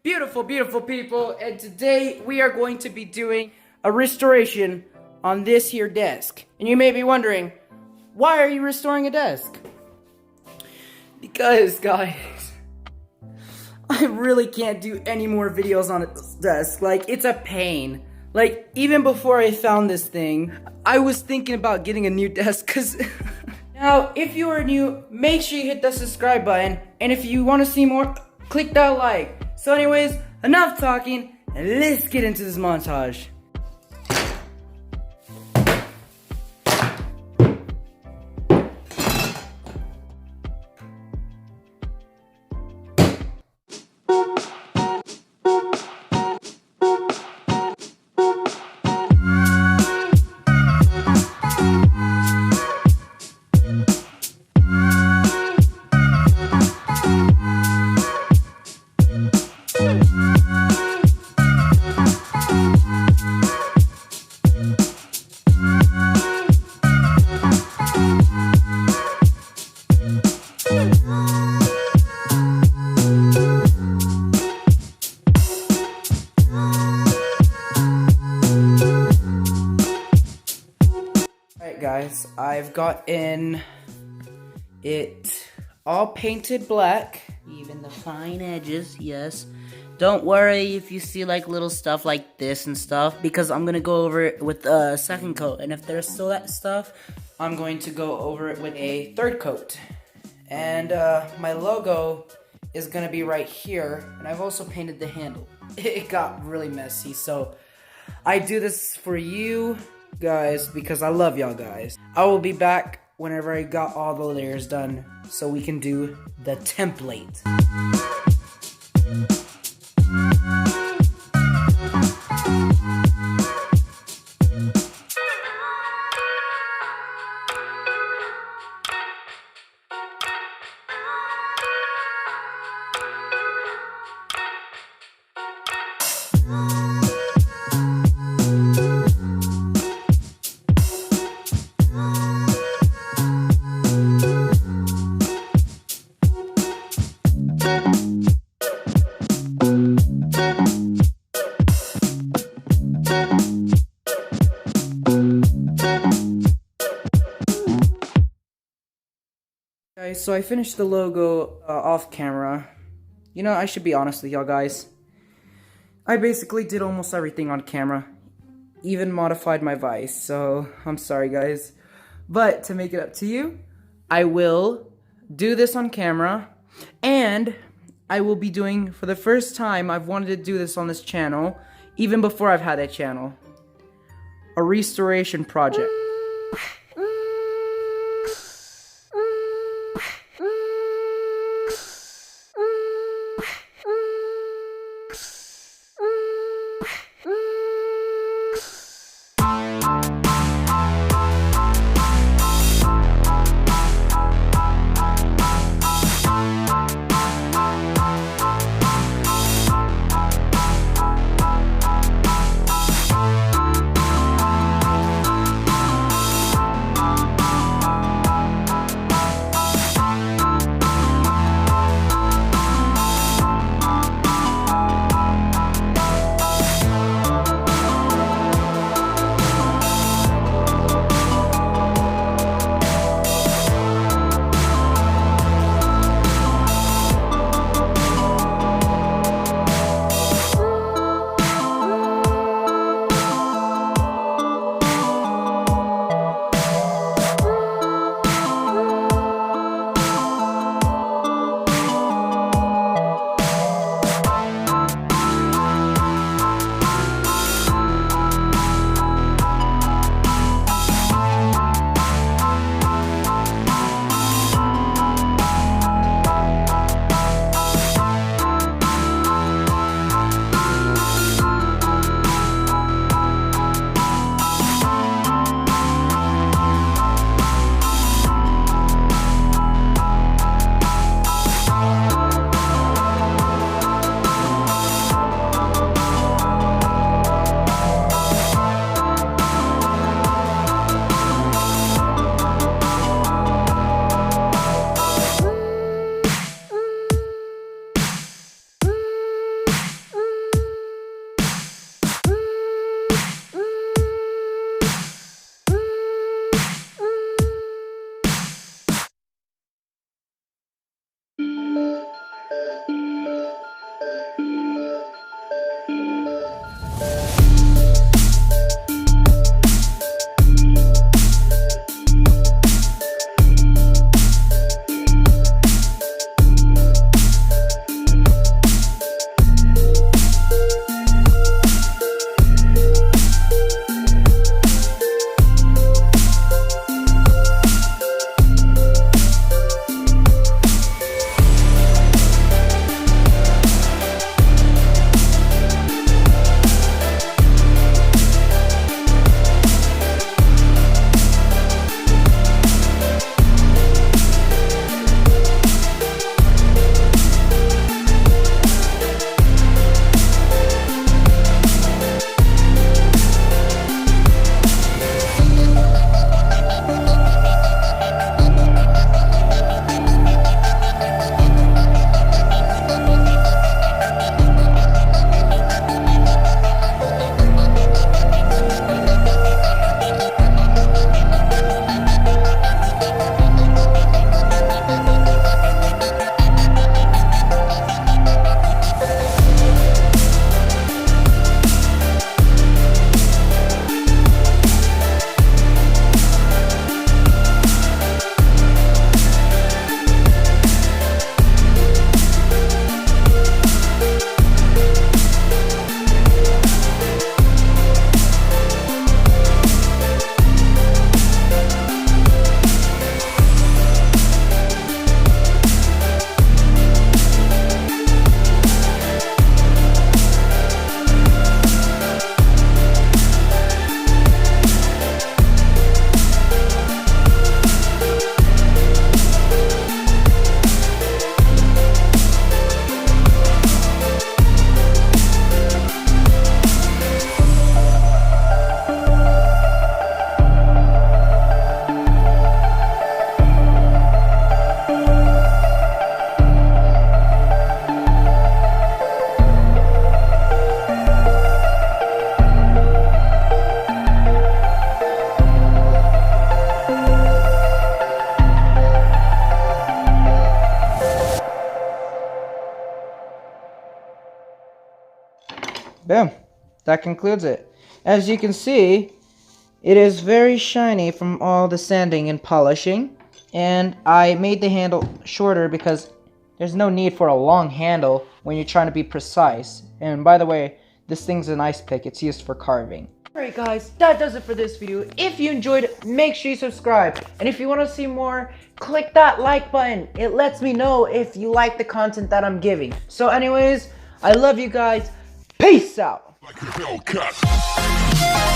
Beautiful, beautiful people, and today we are going to be doing a restoration on this here desk. And you may be wondering, why are you restoring a desk? Because, guys, I really can't do any more videos on this desk. Like, it's a pain. Like, even before I found this thing, I was thinking about getting a new desk, because... Now, if you are new, make sure you hit the subscribe button, and if you want to see more, click that like. So anyways, enough talking, and let's get into this montage. Guys, I've gotten it all painted black, even the fine edges, yes. Don't worry if you see like little stuff like this and stuff, because I'm gonna go over it with a second coat, and if there's still that stuff, I'm going to go over it with a third coat. And my logo is gonna be right here, and I've also painted the handle. It got really messy, so I do this for you guys because I love y'all guys. I will be back whenever I got all the layers done so we can do the template. Guys, so I finished the logo off camera. You know, I should be honest with y'all guys. I basically did almost everything on camera. Even modified my vice, so I'm sorry guys. But to make it up to you, I will do this on camera. And I will be doing, for the first time, I've wanted to do this on this channel, even before I've had a channel, a restoration project. boom. That concludes it. As you can see, it is very shiny from all the sanding and polishing. And I made the handle shorter because there's no need for a long handle when you're trying to be precise. And by the way, this thing's an ice pick. It's used for carving. Alright guys, that does it for this video. If you enjoyed it, make sure you subscribe. And if you want to see more, click that like button. It lets me know if you like the content that I'm giving. So anyways, I love you guys. Peace out. Like a Hellcat.